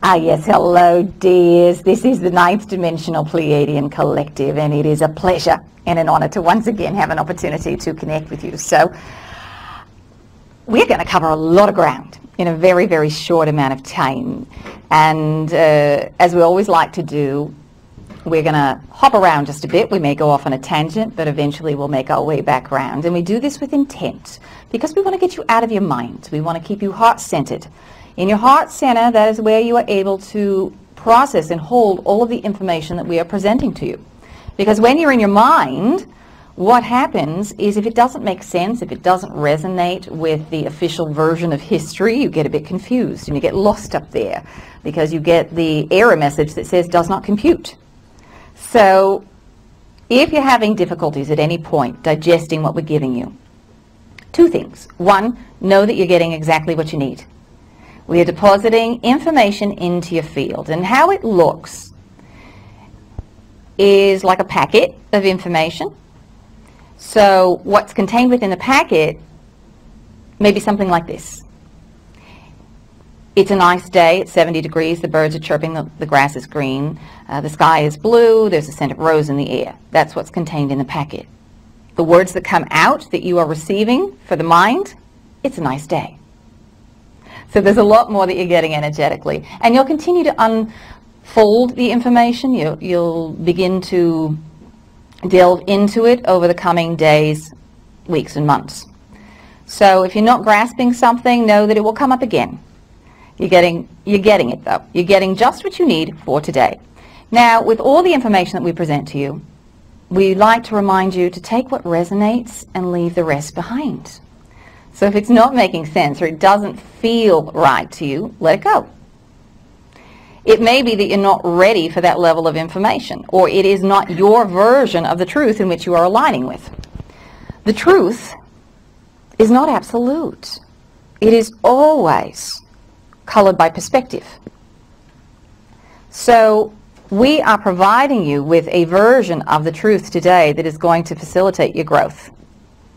Ah yes, hello dears. This is the Ninth Dimensional Pleiadian Collective, and it is a pleasure and an honor to once again have an opportunity to connect with you. So we're going to cover a lot of ground in a very, very short amount of time. And as we always like to do, we're going to hop around just a bit. We may go off on a tangent, but eventually we'll make our way back around. And we do this with intent because we want to get you out of your mind. We want to keep you heart-centered. In your heart center, that is where you are able to process and hold all of the information that we are presenting to you. Because when you're in your mind, what happens is if it doesn't make sense, if it doesn't resonate with the official version of history, you get a bit confused and you get lost up there because you get the error message that says does not compute. So if you're having difficulties at any point digesting what we're giving you, two things. One, know that you're getting exactly what you need. We are depositing information into your field, and how it looks is like a packet of information. So what's contained within the packet may be something like this. It's a nice day, it's 70 degrees, the birds are chirping, the grass is green, the sky is blue, there's a scent of rose in the air. That's what's contained in the packet. The words that come out that you are receiving for the mind, it's a nice day. So there's a lot more that you're getting energetically. And you'll continue to unfold the information. You'll begin to delve into it over the coming days, weeks, and months. So if you're not grasping something, know that it will come up again. You're getting it, though. You're getting just what you need for today. Now, with all the information that we present to you, we like to remind you to take what resonates and leave the rest behind. So if it's not making sense or it doesn't feel right to you, let it go. It may be that you're not ready for that level of information, or it is not your version of the truth in which you are aligning with. The truth is not absolute. It is always colored by perspective. So we are providing you with a version of the truth today that is going to facilitate your growth.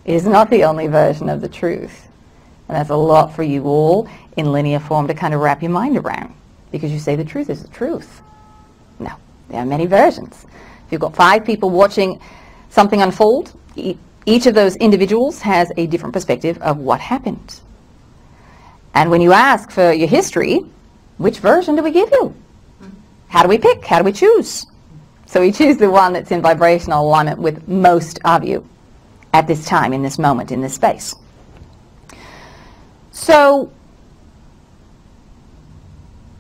It is not the only version of the truth. And that's a lot for you all in linear form to kind of wrap your mind around, because you say the truth is the truth. No, there are many versions. If you've got 5 people watching something unfold, each of those individuals has a different perspective of what happened. And when you ask for your history, which version do we give you? How do we pick? How do we choose? So we choose the one that's in vibrational alignment with most of you at this time, in this moment, in this space. So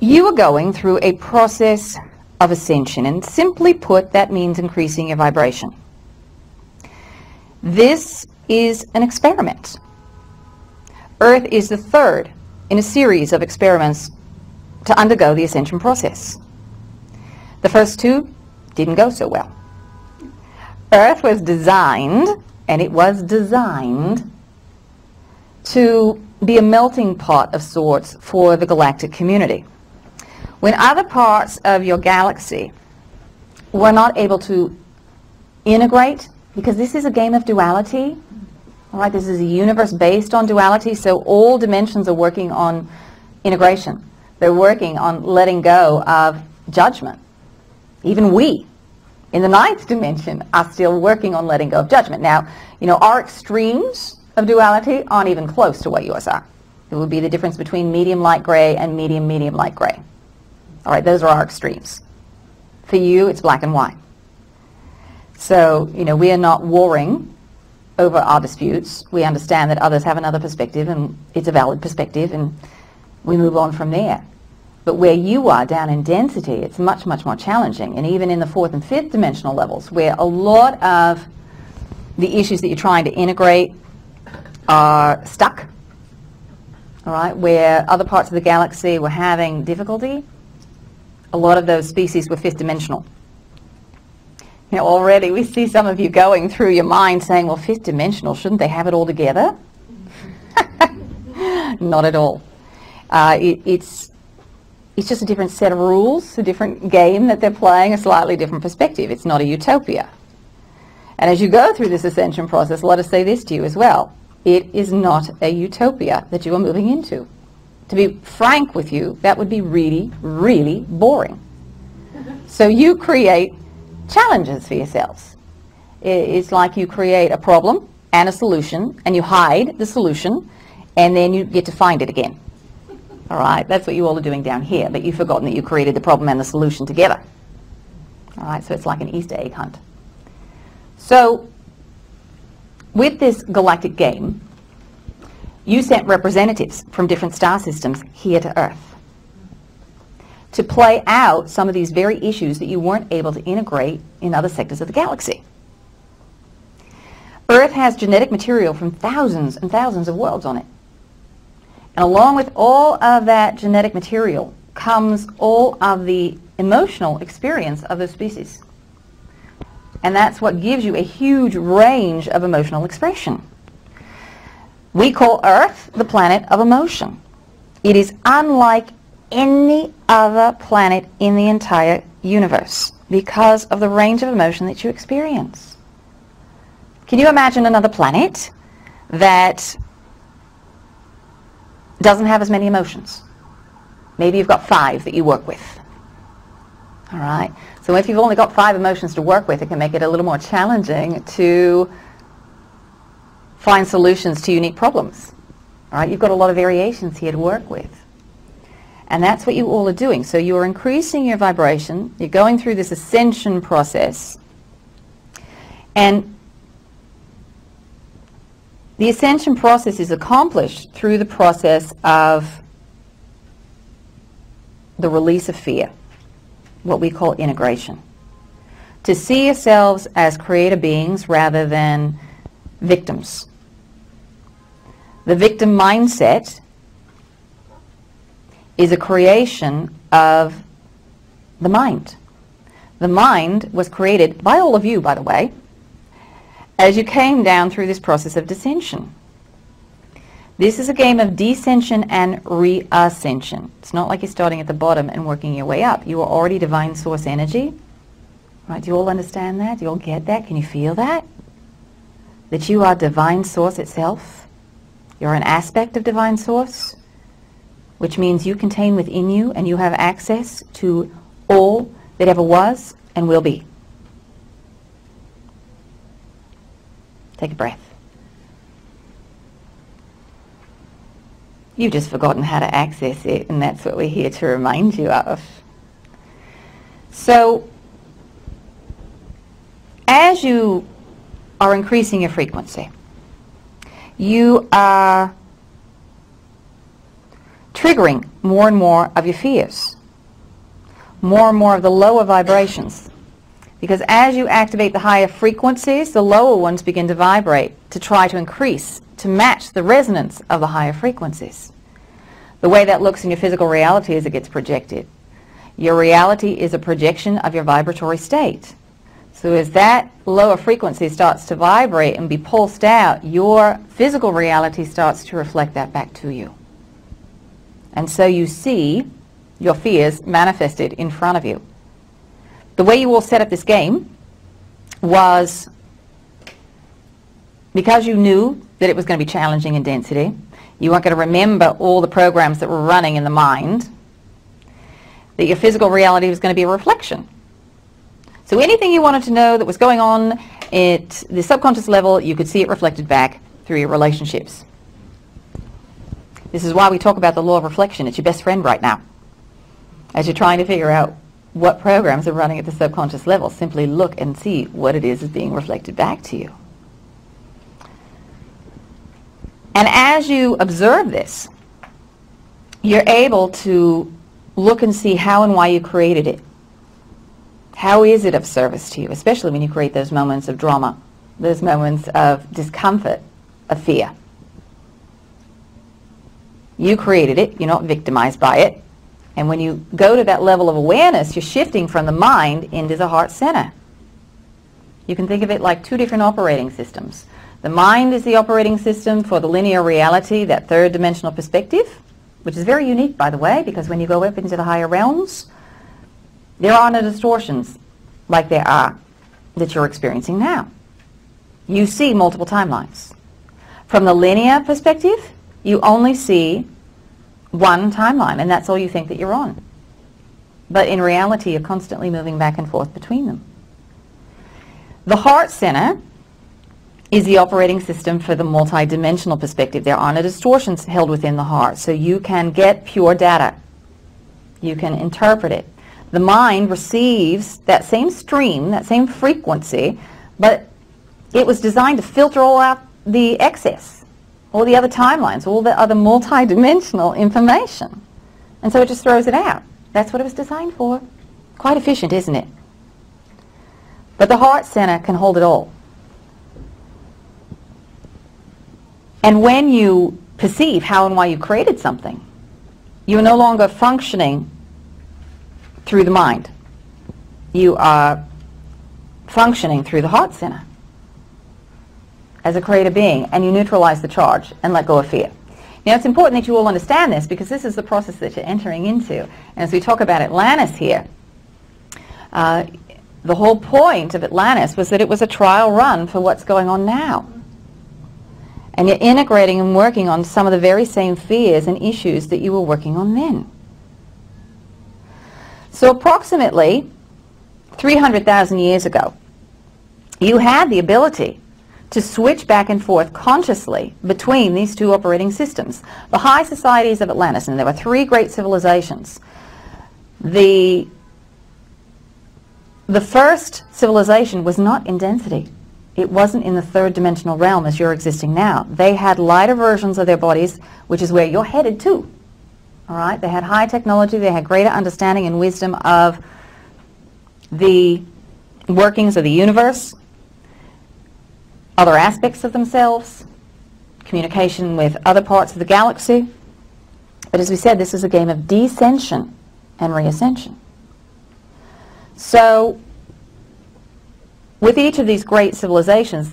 you are going through a process of ascension, and simply put, that means increasing your vibration. This is an experiment. Earth is the third in a series of experiments to undergo the ascension process. The first 2 didn't go so well. Earth was designed, and it was designed to be a melting pot of sorts for the galactic community. When other parts of your galaxy were not able to integrate, because this is a game of duality, all right, this is a universe based on duality, so all dimensions are working on integration. They're working on letting go of judgment. Even we, in the 9th dimension, are still working on letting go of judgment. Now, you know, our extremes of duality aren't even close to what yours are. It would be the difference between medium light gray and medium light gray. All right, those are our extremes. For you, it's black and white. So, you know, we are not warring over our disputes. We understand that others have another perspective, and it's a valid perspective, and we move on from there. But where you are down in density, it's much, much more challenging. And even in the 4th and 5th dimensional levels, where a lot of the issues that you're trying to integrate are stuck, all right, where other parts of the galaxy were having difficulty, a lot of those species were 5th dimensional. You know, already we see some of you going through your mind saying, well, 5th dimensional, shouldn't they have it all together? Not at all. It's just a different set of rules, a different game that they're playing, a slightly different perspective. It's not a utopia. And as you go through this ascension process, let us say this to you as well. It is not a utopia that you are moving into. to be frank with you, that would be really, really boring. So you create challenges for yourselves. It's like you create a problem and a solution, and you hide the solution, and then you get to find it again. All right, that's what you all are doing down here, but you've forgotten that you created the problem and the solution together. All right, so it's like an Easter egg hunt. So with this galactic game, you sent representatives from different star systems here to Earth to play out some of these very issues that you weren't able to integrate in other sectors of the galaxy. Earth has genetic material from thousands and thousands of worlds on it. And along with all of that genetic material comes all of the emotional experience of those species. And that's what gives you a huge range of emotional expression. We call Earth the planet of emotion. It is unlike any other planet in the entire universe because of the range of emotion that you experience. Can you imagine another planet that doesn't have as many emotions? Maybe you've got 5 that you work with. All right. So if you've only got 5 emotions to work with, it can make it a little more challenging to find solutions to unique problems. All right. You've got a lot of variations here to work with. And that's what you all are doing. So you're increasing your vibration. You're going through this ascension process. And the ascension process is accomplished through the process of the release of fear, what we call integration. To see yourselves as creator beings rather than victims. The victim mindset is a creation of the mind. The mind was created by all of you, by the way, as you came down through this process of descension. This is a game of descension and reascension. It's not like you're starting at the bottom and working your way up. You are already divine source energy. Right? Do you all understand that? Do you all get that? Can you feel that? That you are divine source itself. You're an aspect of divine source, which means you contain within you and you have access to all that ever was and will be. Take a breath. You've just forgotten how to access it, and that's what we're here to remind you of. So, as you are increasing your frequency, you are triggering more and more of your fears, more and more of the lower vibrations. Because as you activate the higher frequencies, the lower ones begin to vibrate to try to increase, to match the resonance of the higher frequencies. The way that looks in your physical reality is it gets projected. Your reality is a projection of your vibratory state. So as that lower frequency starts to vibrate and be pulsed out, your physical reality starts to reflect that back to you. And so you see your fears manifested in front of you. The way you all set up this game was because you knew that it was going to be challenging in density. You weren't going to remember all the programs that were running in the mind. That your physical reality was going to be a reflection. So anything you wanted to know that was going on at the subconscious level, you could see it reflected back through your relationships. This is why we talk about the law of reflection. It's your best friend right now. As you're trying to figure out what programs are running at the subconscious level, simply look and see what it is being reflected back to you. And as you observe this, you're able to look and see how and why you created it. How is it of service to you, especially when you create those moments of drama, those moments of discomfort, of fear. You created it, you're not victimized by it. And when you go to that level of awareness, you're shifting from the mind into the heart center. You can think of it like 2 different operating systems. The mind is the operating system for the linear reality, that 3rd dimensional perspective, which is very unique, by the way, because when you go up into the higher realms, there are no distortions like there are that you're experiencing now. You see multiple timelines. From the linear perspective, you only see one timeline, and that's all you think that you're on. But in reality, you're constantly moving back and forth between them. The heart center is the operating system for the multidimensional perspective. There are no distortions held within the heart, so you can get pure data. You can interpret it. The mind receives that same stream, that same frequency, but it was designed to filter all out the excess, all the other timelines, all the other multidimensional information. And so it just throws it out. That's what it was designed for. Quite efficient, isn't it? But the heart center can hold it all. And when you perceive how and why you created something, you are no longer functioning through the mind. You are functioning through the heart center as a creator being, and you neutralize the charge and let go of fear. Now, it's important that you all understand this, because this is the process that you're entering into. And as we talk about Atlantis here, the whole point of Atlantis was that it was a trial run for what's going on now. And you're integrating and working on some of the very same fears and issues that you were working on then. So approximately 300,000 years ago, you had the ability to switch back and forth consciously between these two operating systems. The high societies of Atlantis, and there were three great civilizations. The first civilization was not in density. It wasn't in the third dimensional realm as you're existing now. They had lighter versions of their bodies, which is where you're headed to. All right? They had high technology. They had greater understanding and wisdom of the workings of the universe, other aspects of themselves, communication with other parts of the galaxy. But as we said, this is a game of descension and reascension. So with each of these great civilizations,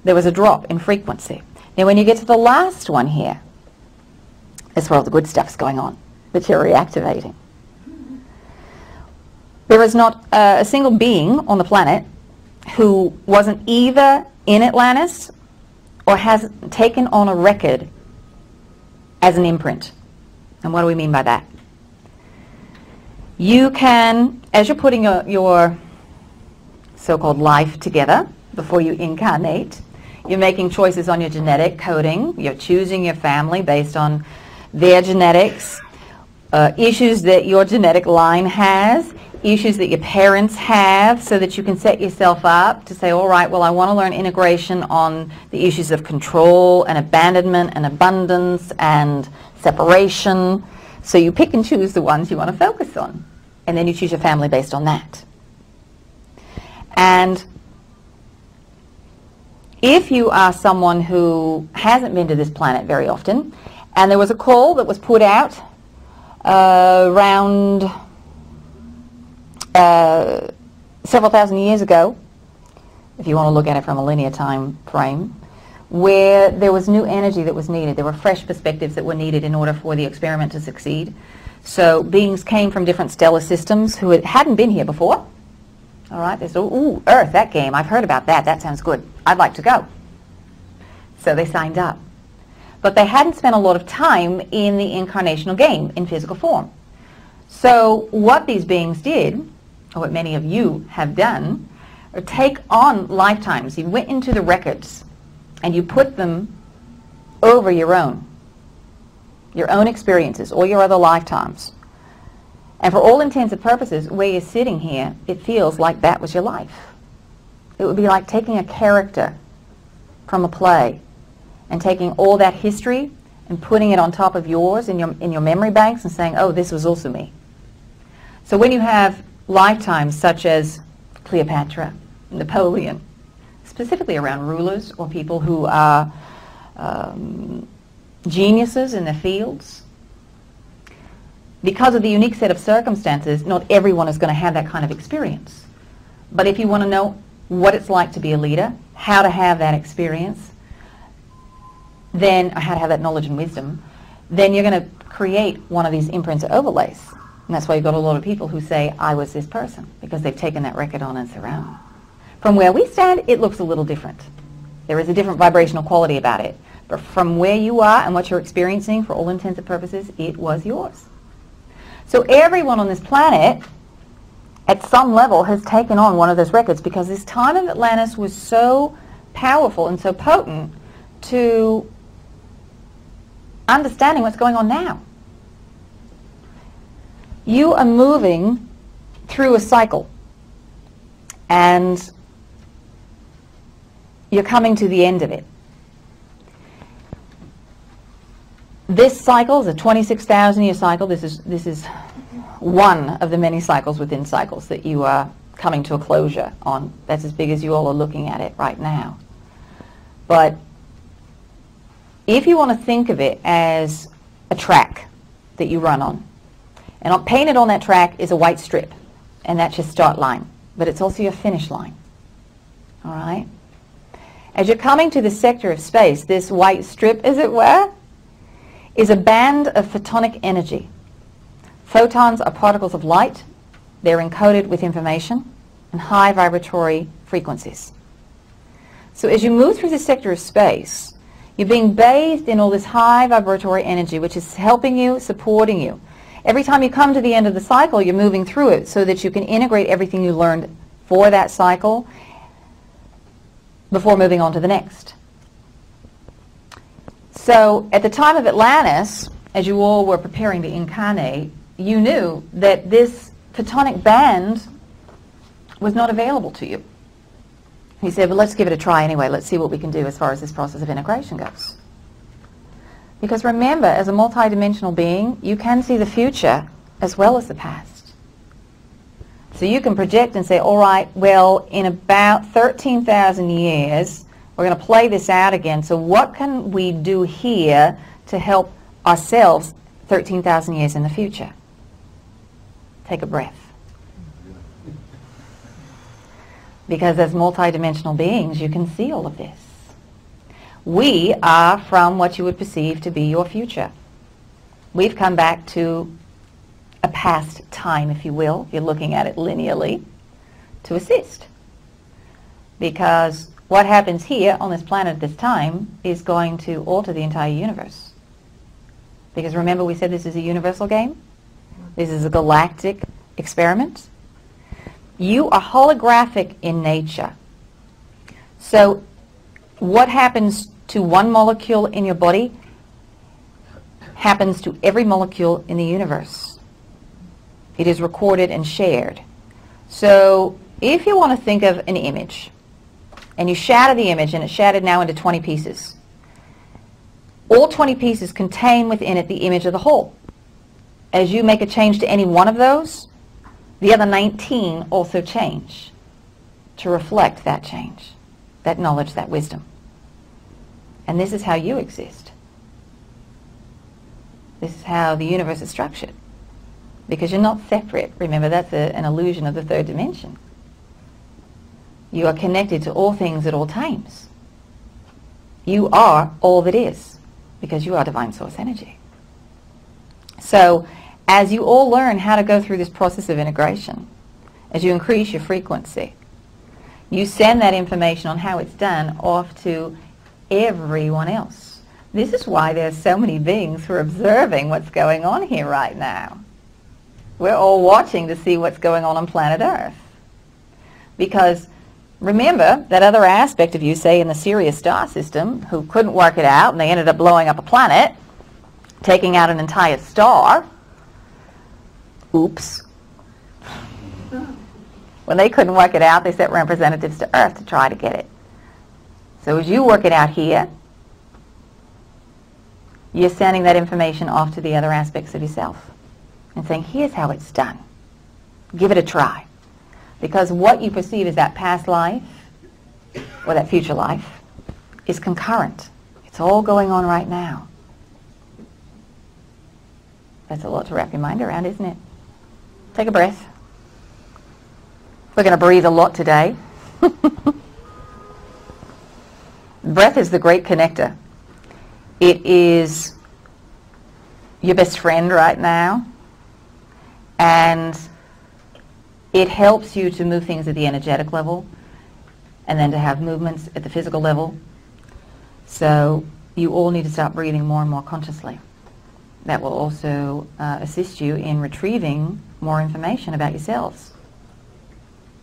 there was a drop in frequency. Now when you get to the last one here, that's where all the good stuff's going on, that you're reactivating. There is not a single being on the planet who wasn't either in Atlantis or has taken on a record as an imprint. And what do we mean by that? You can, as you're putting your so-called life together before you incarnate, you're making choices on your genetic coding, you're choosing your family based on their genetics, issues that your genetic line has, issues that your parents have, so that you can set yourself up to say, all right, well, I want to learn integration on the issues of control and abandonment and abundance and separation. So you pick and choose the ones you want to focus on, and then you choose your family based on that. And if you are someone who hasn't been to this planet very often, and there was a call that was put out around several thousand years ago, if you want to look at it from a linear time frame, where there was new energy that was needed. There were fresh perspectives that were needed in order for the experiment to succeed. So beings came from different stellar systems who hadn't been here before. All right, they said, ooh, Earth, that game, I've heard about that. That sounds good. I'd like to go. So they signed up. But they hadn't spent a lot of time in the incarnational game in physical form. So what these beings did, or what many of you have done, are take on lifetimes. You went into the records and you put them over your own experiences, all your other lifetimes. And for all intents and purposes, where you're sitting here, it feels like that was your life. It would be like taking a character from a play and taking all that history and putting it on top of yours in your memory banks and saying, oh, this was also me. So when you have lifetimes such as Cleopatra, Napoleon, specifically around rulers or people who are geniuses in their fields, because of the unique set of circumstances, not everyone is going to have that kind of experience. But if you want to know what it's like to be a leader, how to have that experience, then how to have that knowledge and wisdom, then you're going to create one of these imprints or overlays. And that's why you've got a lot of people who say, I was this person, because they've taken that record on as their own. From where we stand, it looks a little different. There is a different vibrational quality about it. But from where you are and what you're experiencing, for all intents and purposes, it was yours. So everyone on this planet, at some level, has taken on one of those records, because this time of Atlantis was so powerful and so potent to understanding what's going on now. You are moving through a cycle, and you're coming to the end of it. This cycle is a 26,000-year cycle. This is one of the many cycles within cycles that you are coming to a closure on. That's as big as you all are looking at it right now. But if you want to think of it as a track that you run on, and painted on that track is a white strip, and that's your start line, but it's also your finish line. All right? As you're coming to the sector of space, this white strip, as it were, is a band of photonic energy. Photons are particles of light. They're encoded with information and high vibratory frequencies. So as you move through the sector of space, you're being bathed in all this high vibratory energy, which is helping you, supporting you. Every time you come to the end of the cycle, you're moving through it so that you can integrate everything you learned for that cycle before moving on to the next. So at the time of Atlantis, as you all were preparing to incarnate, you knew that this photonic band was not available to you. He said, well, let's give it a try anyway. Let's see what we can do as far as this process of integration goes. Because remember, as a multidimensional being, you can see the future as well as the past. So you can project and say, all right, well, in about 13,000 years, we're going to play this out again. So what can we do here to help ourselves 13,000 years in the future? Take a breath. Because as multidimensional beings, you can see all of this. We are from what you would perceive to be your future. We've come back to a past time, if you will, if you're looking at it linearly, to assist. Because what happens here on this planet at this time is going to alter the entire universe. Because remember, we said this is a universal game? This is a galactic experiment. You are holographic in nature. So what happens to one molecule in your body happens to every molecule in the universe. It is recorded and shared. So if you want to think of an image, and you shatter the image, and it's shattered now into 20 pieces, all 20 pieces contain within it the image of the whole. As you make a change to any one of those, the other 19 also change to reflect that change, that knowledge, that wisdom. And this is how you exist. This is how the universe is structured. Because you're not separate. Remember, that's an illusion of the third dimension. You are connected to all things at all times. You are all that is, because you are divine source energy. So, as you all learn how to go through this process of integration, as you increase your frequency, you send that information on how it's done off to everyone else. This is why there's so many beings who are observing what's going on here right now. We're all watching to see what's going on planet Earth. Because remember, that other aspect of you, say in the Sirius star system, who couldn't work it out and they ended up blowing up a planet, taking out an entire star. Oops. When they couldn't work it out, they sent representatives to Earth to try to get it. So as you work it out here, you're sending that information off to the other aspects of yourself and saying, here's how it's done. Give it a try. Because what you perceive as that past life, or that future life, is concurrent. It's all going on right now. That's a lot to wrap your mind around, isn't it? Take a breath. We're going to breathe a lot today. Breath is the great connector. It is your best friend right now, and it helps you to move things at the energetic level and then to have movements at the physical level. So you all need to start breathing more and more consciously. That will also assist you in retrieving more information about yourselves,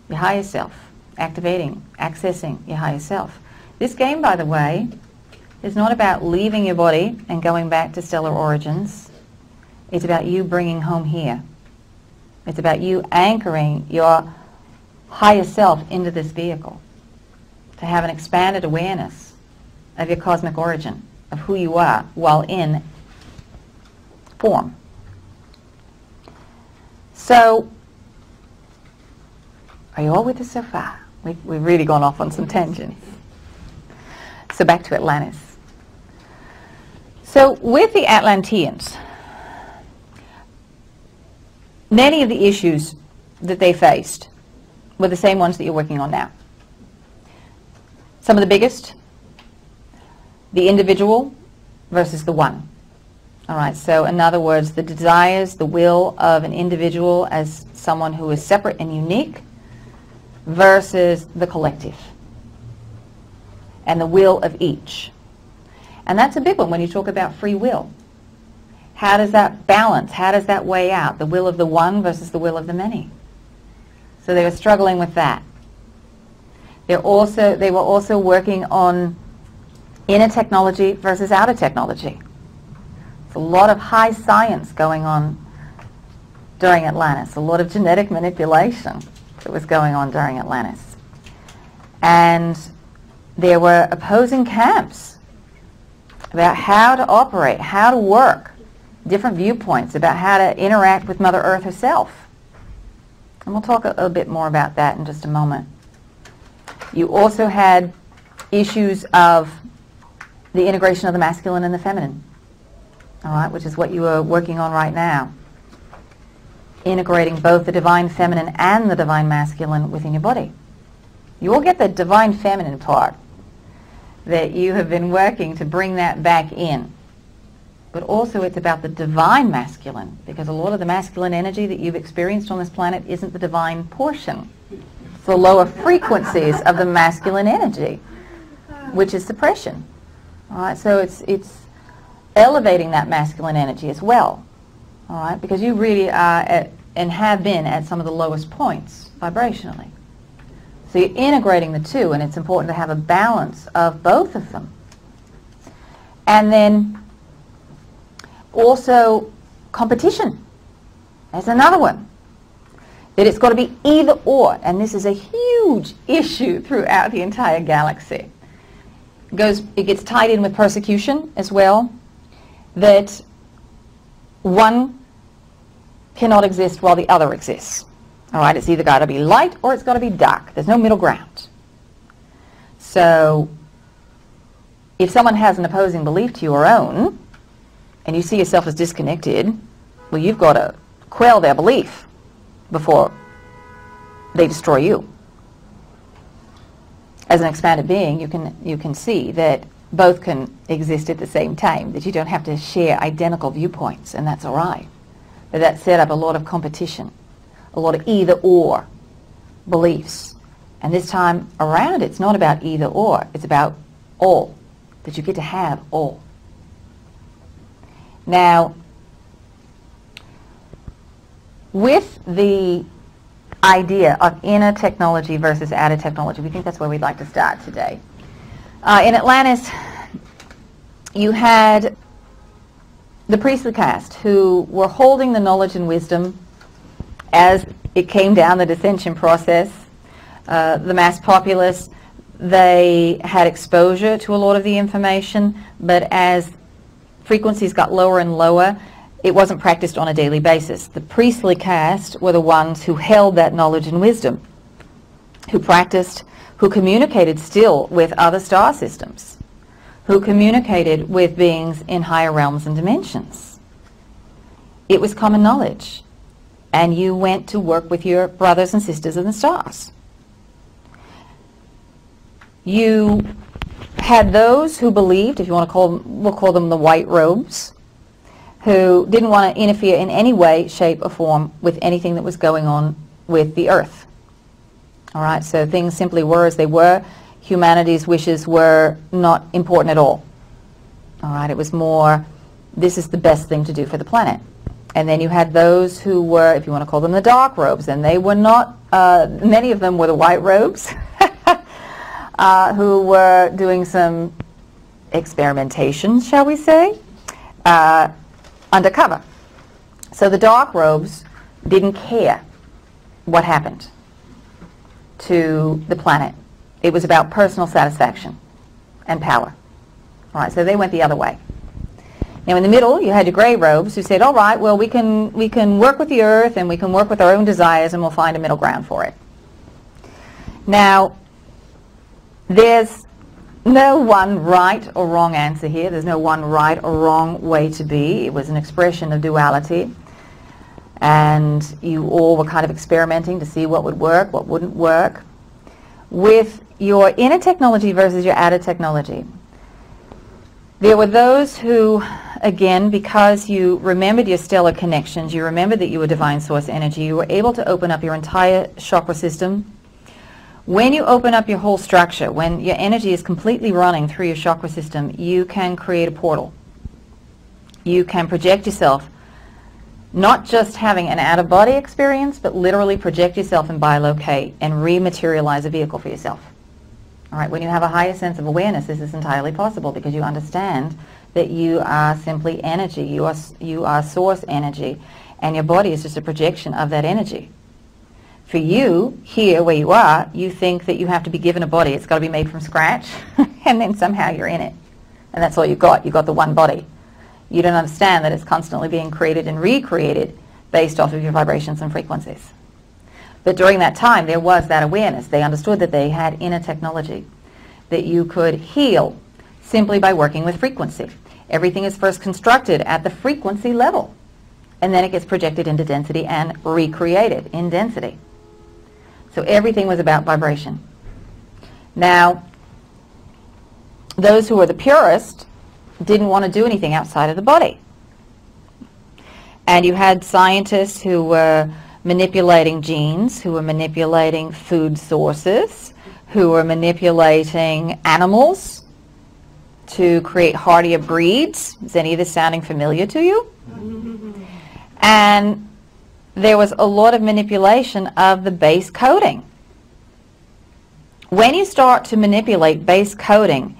your higher self, activating, accessing your higher self. This game, by the way, is not about leaving your body and going back to stellar origins. It's about you bringing home here. It's about you anchoring your higher self into this vehicle to have an expanded awareness of your cosmic origin, of who you are while in form. So, are you all with us so far? We've really gone off on some tangents. So back to Atlantis. So with the Atlanteans, many of the issues that they faced were the same ones that you're working on now. Some of the biggest, the individual versus the one. All right, so in other words, the desires, the will of an individual as someone who is separate and unique versus the collective and the will of each. And that's a big one when you talk about free will. How does that balance? How does that weigh out? The will of the one versus the will of the many. So they were struggling with that. They were also working on inner technology versus outer technology. There's a lot of high science going on during Atlantis, a lot of genetic manipulation that was going on during Atlantis. And there were opposing camps about how to operate, how to work, different viewpoints about how to interact with Mother Earth herself. And we'll talk a bit more about that in just a moment. You also had issues of the integration of the masculine and the feminine, all right, which is what you are working on right now. Integrating both the divine feminine and the divine masculine within your body. You will get the divine feminine part that you have been working to bring that back in. But also it's about the divine masculine, because a lot of the masculine energy that you've experienced on this planet isn't the divine portion. It's the lower frequencies of the masculine energy, which is suppression. All right, so it's elevating that masculine energy as well. All right, because you really are at, and have been at some of the lowest points vibrationally. So you're integrating the two, and it's important to have a balance of both of them. And then also competition. There's another one. That it's got to be either or, and this is a huge issue throughout the entire galaxy. It gets tied in with persecution as well, that one cannot exist while the other exists. All right, it's either got to be light or it's got to be dark. There's no middle ground. So if someone has an opposing belief to your own, and you see yourself as disconnected, well, you've got to quell their belief before they destroy you. As an expanded being, you can see that both can exist at the same time, that you don't have to share identical viewpoints, and that's all right. But that set up a lot of competition, a lot of either-or beliefs. And this time around, it's not about either-or, it's about all, that you get to have all. Now, with the idea of inner technology versus outer technology, we think that's where we'd like to start today. In Atlantis, you had the priestly caste who were holding the knowledge and wisdom as it came down the descension process. The mass populace, they had exposure to a lot of the information, but as frequencies got lower and lower, it wasn't practiced on a daily basis. The priestly caste were the ones who held that knowledge and wisdom, who practiced, who communicated still with other star systems, who communicated with beings in higher realms and dimensions. It was common knowledge, and you went to work with your brothers and sisters in the stars. You had those who believed, if you want to call them, we'll call them the white robes, who didn't want to interfere in any way, shape, or form with anything that was going on with the earth. All right, so things simply were as they were. Humanity's wishes were not important at all. All right, it was more, this is the best thing to do for the planet. And then you had those who were, if you want to call them the dark robes, and they were not, many of them were the white robes, who were doing some experimentation, shall we say, undercover. So the dark robes didn't care what happened to the planet. It was about personal satisfaction and power. All right, so they went the other way. Now in the middle, you had your gray robes who said, all right, well, we can work with the earth and we can work with our own desires and we'll find a middle ground for it. Now, there's no one right or wrong answer here. There's no one right or wrong way to be. It was an expression of duality. And you all were kind of experimenting to see what would work, what wouldn't work. With your inner technology versus your outer technology, there were those who, again, because you remembered your stellar connections, you remembered that you were divine source energy, you were able to open up your entire chakra system. When you open up your whole structure, when your energy is completely running through your chakra system, you can create a portal. You can project yourself, not just having an out-of-body experience, but literally project yourself and bilocate and rematerialize a vehicle for yourself. All right, when you have a higher sense of awareness, this is entirely possible because you understand that you are simply energy. You are source energy, and your body is just a projection of that energy. For you, here where you are, you think that you have to be given a body. It's got to be made from scratch, and then somehow you're in it. And that's all you got. You got the one body. You don't understand that it's constantly being created and recreated based off of your vibrations and frequencies. But during that time, there was that awareness. They understood that they had inner technology, that you could heal simply by working with frequency. Everything is first constructed at the frequency level, and then it gets projected into density and recreated in density. So everything was about vibration. Now, those who were the purest didn't want to do anything outside of the body. And you had scientists who were manipulating genes, who were manipulating food sources, who were manipulating animals to create hardier breeds. Is any of this sounding familiar to you? And there was a lot of manipulation of the base coding. When you start to manipulate base coding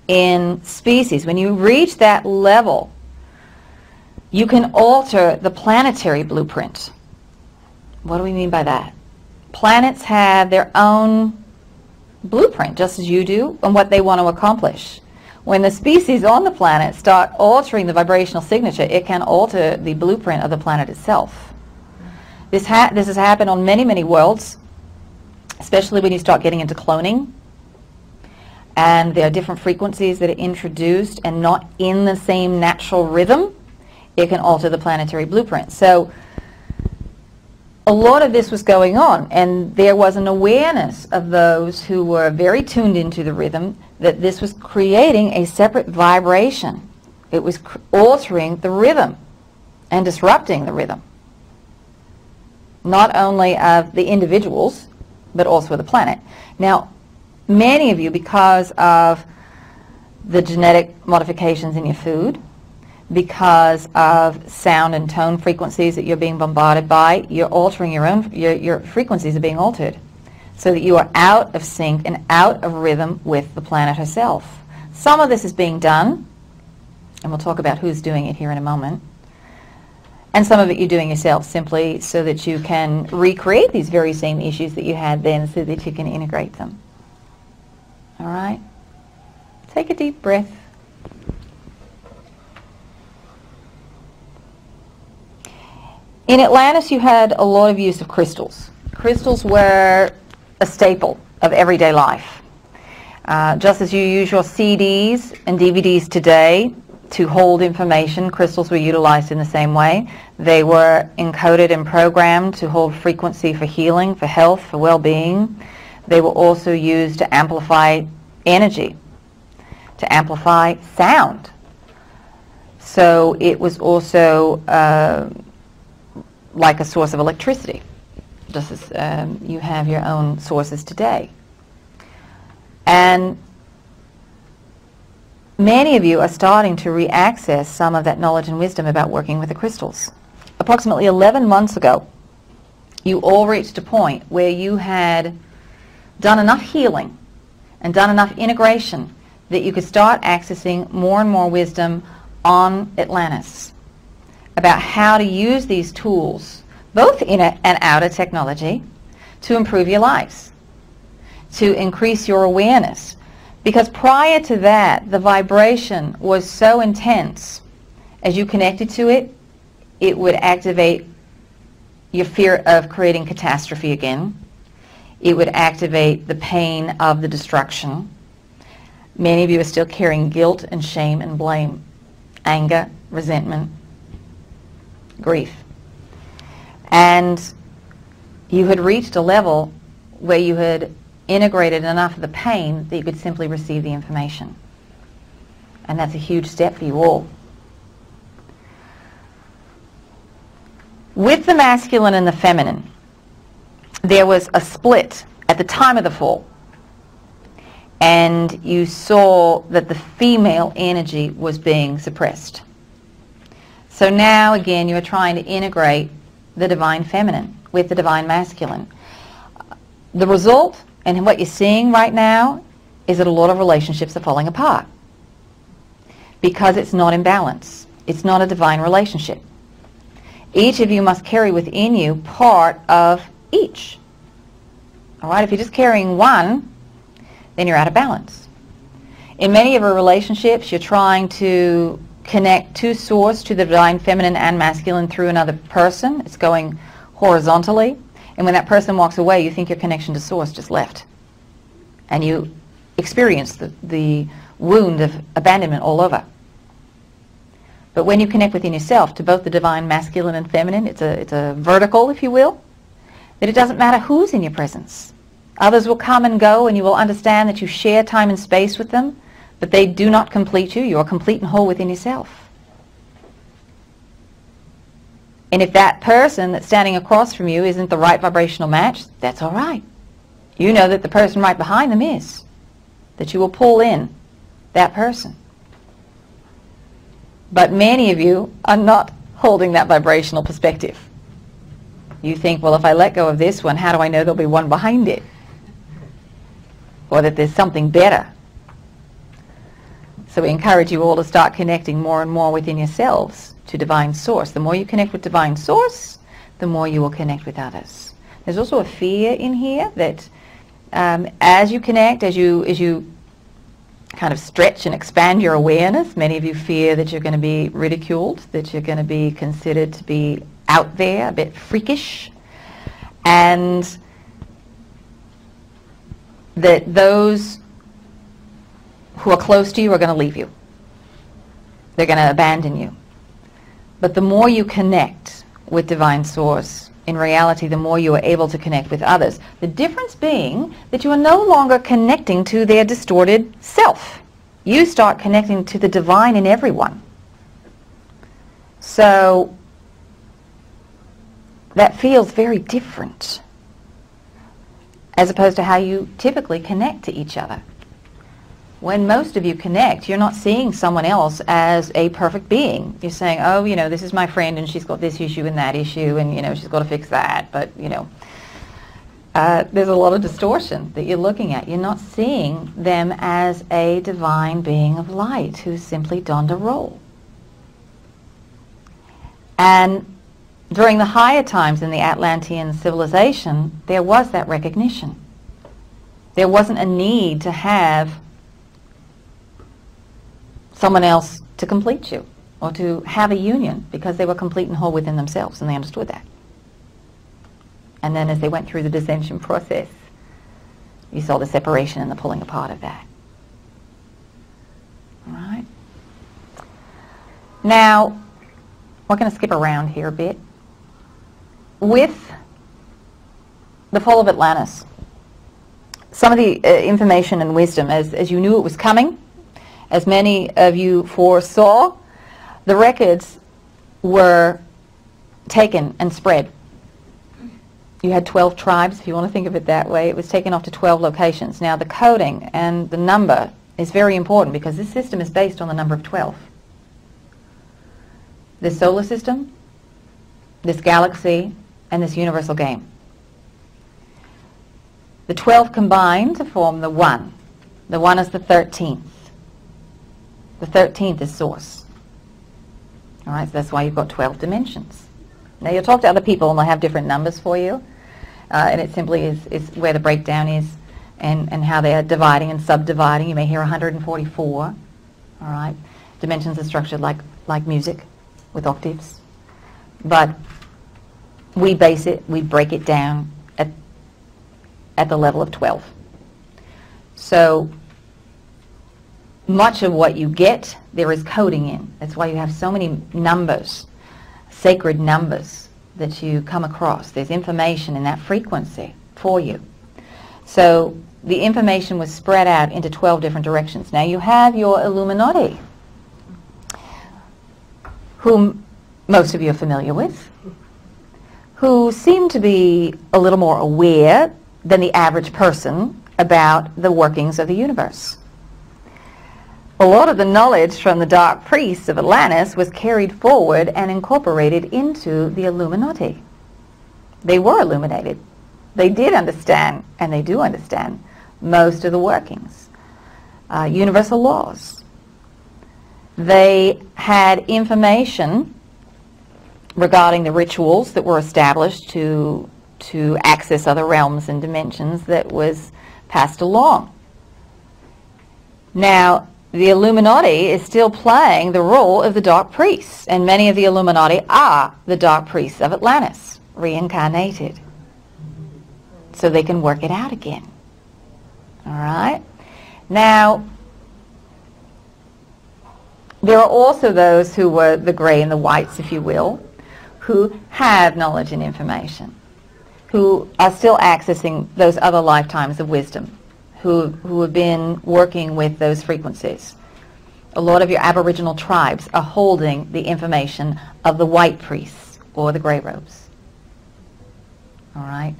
in species, when you reach that level, you can alter the planetary blueprint. What do we mean by that? Planets have their own blueprint, just as you do, and what they want to accomplish. When the species on the planet start altering the vibrational signature, it can alter the blueprint of the planet itself. This has happened on many, many worlds, especially when you start getting into cloning. And there are different frequencies that are introduced and not in the same natural rhythm. It can alter the planetary blueprint. So a lot of this was going on, and there was an awareness of those who were very tuned into the rhythm that this was creating a separate vibration. It was altering the rhythm and disrupting the rhythm, not only of the individuals, but also of the planet. Now, many of you, because of the genetic modifications in your food, because of sound and tone frequencies that you're being bombarded by, you're altering your own, your frequencies are being altered so that you are out of sync and out of rhythm with the planet herself. Some of this is being done, and we'll talk about who's doing it here in a moment, and some of it you're doing yourself simply so that you can recreate these very same issues that you had then so that you can integrate them. All right? Take a deep breath. In Atlantis, you had a lot of use of crystals. Crystals were a staple of everyday life. Just as you use your CDs and DVDs today to hold information, crystals were utilized in the same way. They were encoded and programmed to hold frequency for healing, for health, for well-being. They were also used to amplify energy, to amplify sound. So it was also like a source of electricity, just as you have your own sources today. And many of you are starting to reaccess some of that knowledge and wisdom about working with the crystals. Approximately 11 months ago, you all reached a point where you had done enough healing and done enough integration that you could start accessing more and more wisdom on Atlantis about how to use these tools, both inner and outer technology, to improve your lives, to increase your awareness. Because prior to that, the vibration was so intense, as you connected to it, it would activate your fear of creating catastrophe again. It would activate the pain of the destruction. Many of you are still carrying guilt and shame and blame, anger, resentment, grief. And you had reached a level where you had integrated enough of the pain that you could simply receive the information. And that's a huge step for you all. With the masculine and the feminine, there was a split at the time of the fall. And you saw that the female energy was being suppressed. So now again you are trying to integrate the divine feminine with the divine masculine. The result and what you're seeing right now is that a lot of relationships are falling apart because it's not in balance. It's not a divine relationship. Each of you must carry within you part of each. All right, if you're just carrying one, then you're out of balance. In many of our relationships, you're trying to connect to source, to the divine feminine and masculine through another person. It's going horizontally. And when that person walks away, you think your connection to source just left. And you experience the wound of abandonment all over. But when you connect within yourself to both the divine masculine and feminine, it's a vertical, if you will, that it doesn't matter who's in your presence. Others will come and go, and you will understand that you share time and space with them, but they do not complete you. You are complete and whole within yourself. And if that person that's standing across from you isn't the right vibrational match, that's all right. You know that the person right behind them is, that you will pull in that person. But many of you are not holding that vibrational perspective. You think, well, if I let go of this one, how do I know there'll be one behind it? Or that there's something better. So we encourage you all to start connecting more and more within yourselves to divine source. The more you connect with divine source, the more you will connect with others. There's also a fear in here that as you connect, as you kind of stretch and expand your awareness, many of you fear that you're going to be ridiculed, that you're going to be considered to be out there, a bit freakish, and that those who are close to you are going to leave you. They're going to abandon you. But the more you connect with divine source, in reality, the more you are able to connect with others. The difference being that you are no longer connecting to their distorted self. You start connecting to the divine in everyone. So that feels very different as opposed to how you typically connect to each other. When most of you connect, you're not seeing someone else as a perfect being. You're saying, oh, you know, this is my friend and she's got this issue and that issue and, you know, she's got to fix that. But, you know, there's a lot of distortion that you're looking at. You're not seeing them as a divine being of light who's simply donned a role. And during the higher times in the Atlantean civilization, there was that recognition. There wasn't a need to have someone else to complete you or to have a union because they were complete and whole within themselves, and they understood that. And then as they went through the descension process, you saw the separation and the pulling apart of that. All right? Now, we're going to skip around here a bit. With the fall of Atlantis, some of the information and wisdom, as you knew it was coming, as many of you foresaw, the records were taken and spread. You had 12 tribes, if you want to think of it that way. It was taken off to 12 locations. Now the coding and the number is very important because this system is based on the number of 12. This solar system, this galaxy, and this universal game. The 12 combine to form the 1. The 1 is the 13th. The 13th is source. All right, so that's why you've got 12 dimensions. Now you'll talk to other people and they'll have different numbers for you. And it simply is where the breakdown is and how they are dividing and subdividing. You may hear 144. All right, dimensions are structured like music with octaves. But we break it down at the level of 12. So much of what you get, there is coding in. That's why you have so many numbers, sacred numbers that you come across. There's information in that frequency for you. So the information was spread out into 12 different directions. Now you have your Illuminati, whom most of you are familiar with, who seem to be a little more aware than the average person about the workings of the universe. A lot of the knowledge from the Dark Priests of Atlantis was carried forward and incorporated into the Illuminati. They were illuminated. They did understand, and they do understand, most of the workings. Universal laws. They had information regarding the rituals that were established to access other realms and dimensions that was passed along. Now, the Illuminati is still playing the role of the Dark Priests, and many of the Illuminati are the Dark Priests of Atlantis, reincarnated, so they can work it out again. All right? Now, there are also those who were the gray and the whites, if you will, who have knowledge and information, who are still accessing those other lifetimes of wisdom, who have been working with those frequencies. A lot of your Aboriginal tribes are holding the information of the white priests or the gray robes. All right?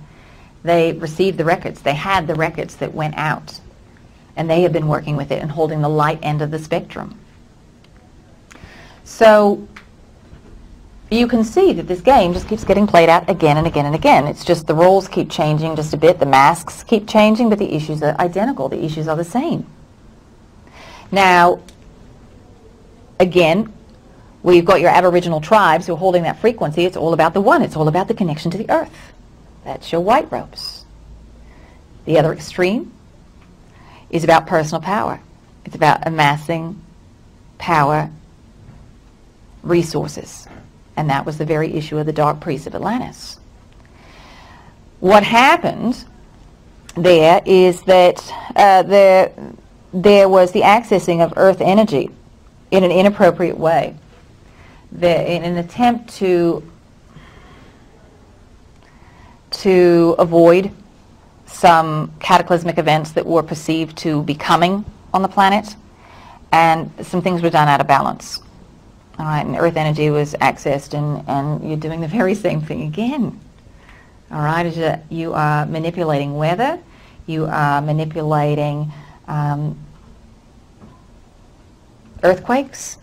They received the records. They had the records that went out, and they have been working with it and holding the light end of the spectrum. So you can see that this game just keeps getting played out again and again and again. It's just the roles keep changing just a bit, the masks keep changing, but the issues are identical. The issues are the same. Now, again, we've got your Aboriginal tribes who are holding that frequency. It's all about the one. It's all about the connection to the earth. That's your white robes. The other extreme is about personal power. It's about amassing power, resources. And that was the very issue of the Dark Priests of Atlantis. What happened there is that there was the accessing of earth energy in an inappropriate way. In an attempt to avoid some cataclysmic events that were perceived to be coming on the planet, and some things were done out of balance. All right, and earth energy was accessed, and you're doing the very same thing again. All right, you are manipulating weather, you are manipulating earthquakes,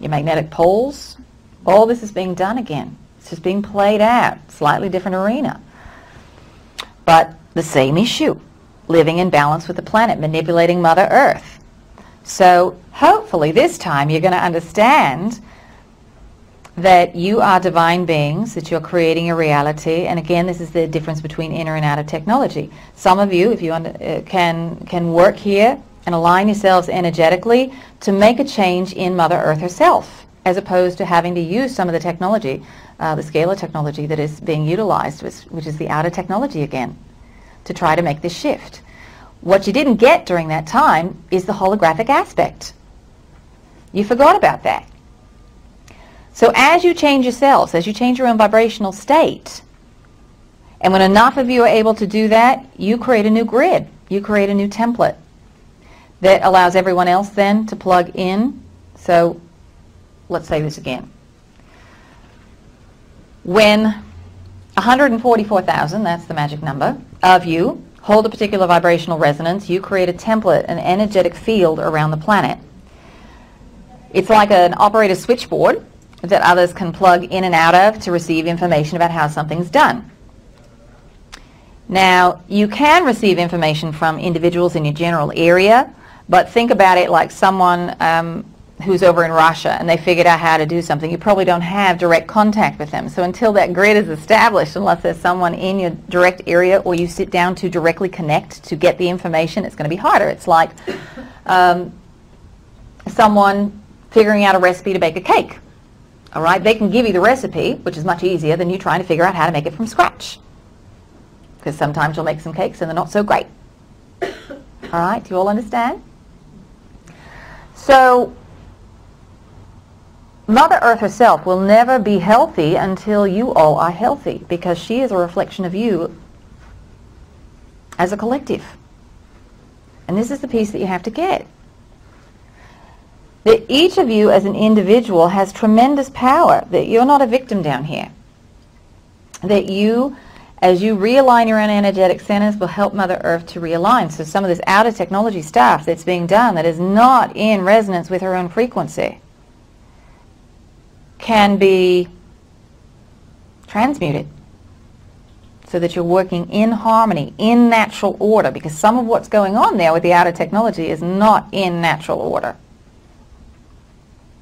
your magnetic poles. All this is being done again. It's just being played out, slightly different arena. But the same issue, living in balance with the planet, manipulating Mother Earth. So hopefully this time you're going to understand that you are divine beings, that you're creating a reality. And again, this is the difference between inner and outer technology. Some of you, if you can work here and align yourselves energetically to make a change in Mother Earth herself, as opposed to having to use some of the technology, the scalar technology that is being utilized, which is the outer technology again, to try to make this shift. What you didn't get during that time is the holographic aspect. You forgot about that. So as you change yourselves, as you change your own vibrational state, and when enough of you are able to do that, you create a new grid. You create a new template that allows everyone else then to plug in. So let's say this again. When 144,000, that's the magic number, of you hold a particular vibrational resonance, you create a template, an energetic field around the planet. It's like an operator switchboard that others can plug in and out of to receive information about how something's done. Now, you can receive information from individuals in your general area, but think about it like someone who's over in Russia and they figured out how to do something. You probably don't have direct contact with them. So until that grid is established, unless there's someone in your direct area or you sit down to directly connect to get the information, it's going to be harder. It's like someone figuring out a recipe to bake a cake. All right, they can give you the recipe, which is much easier than you trying to figure out how to make it from scratch. Because sometimes you'll make some cakes and they're not so great. All right, do you all understand? So Mother Earth herself will never be healthy until you all are healthy, because she is a reflection of you as a collective. And this is the piece that you have to get. That each of you as an individual has tremendous power, that you're not a victim down here. That you, as you realign your own energetic centers, will help Mother Earth to realign. So some of this outer technology stuff that's being done that is not in resonance with her own frequency can be transmuted so that you're working in harmony, in natural order, because some of what's going on there with the outer technology is not in natural order.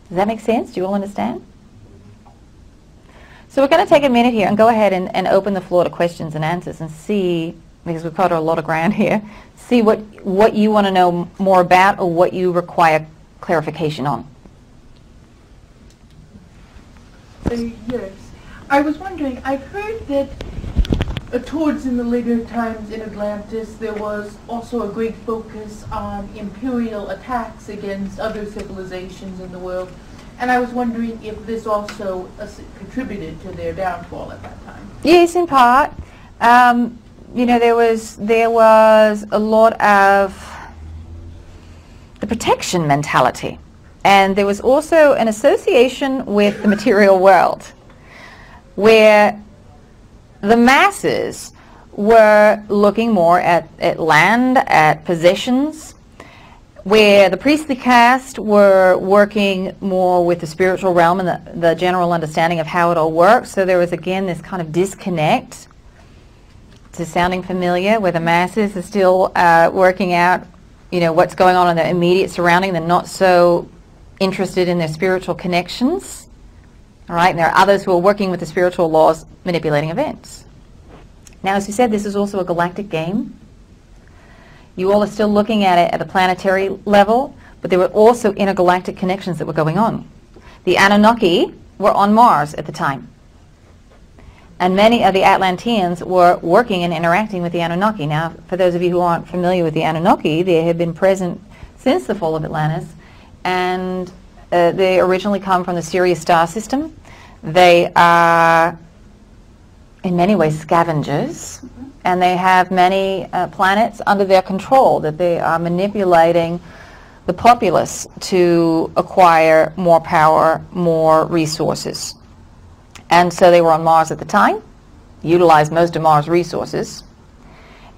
Does that make sense? Do you all understand? So we're going to take a minute here and go ahead and open the floor to questions and answers and see, because we've covered a lot of ground here, see what you want to know more about or what you require clarification on. Yes. I was wondering, I've heard that towards in the later times in Atlantis there was also a great focus on imperial attacks against other civilizations in the world, and I was wondering if this also contributed to their downfall at that time. Yes, in part. You know, there was a lot of the protection mentality. And there was also an association with the material world where the masses were looking more at land, at possessions, where the priestly caste were working more with the spiritual realm and the general understanding of how it all works. So there was again this kind of disconnect. It's sounding familiar, where the masses are still working out, you know, what's going on in their immediate surrounding. They're not so interested in their spiritual connections. All right, and there are others who are working with the spiritual laws, manipulating events. Now, as we said, this is also a galactic game. You all are still looking at it at a planetary level, but there were also intergalactic connections that were going on. The Anunnaki were on Mars at the time. And many of the Atlanteans were working and interacting with the Anunnaki. Now, for those of you who aren't familiar with the Anunnaki, they have been present since the fall of Atlantis, and they originally come from the Sirius star system. They are, in many ways, scavengers, and they have many planets under their control that they are manipulating the populace to acquire more power, more resources. And so they were on Mars at the time, utilized most of Mars' resources,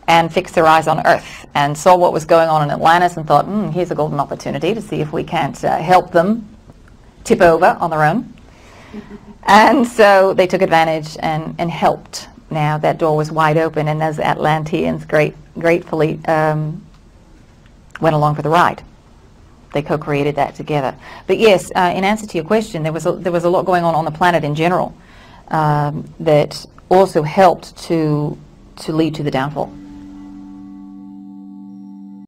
and fixed their eyes on Earth and saw what was going on in Atlantis and thought, here's a golden opportunity to see if we can't help them tip over on their own. And so they took advantage and helped. Now that door was wide open, and those Atlanteans gratefully went along for the ride. They co-created that together. But yes, in answer to your question, there was a lot going on the planet in general that also helped to lead to the downfall.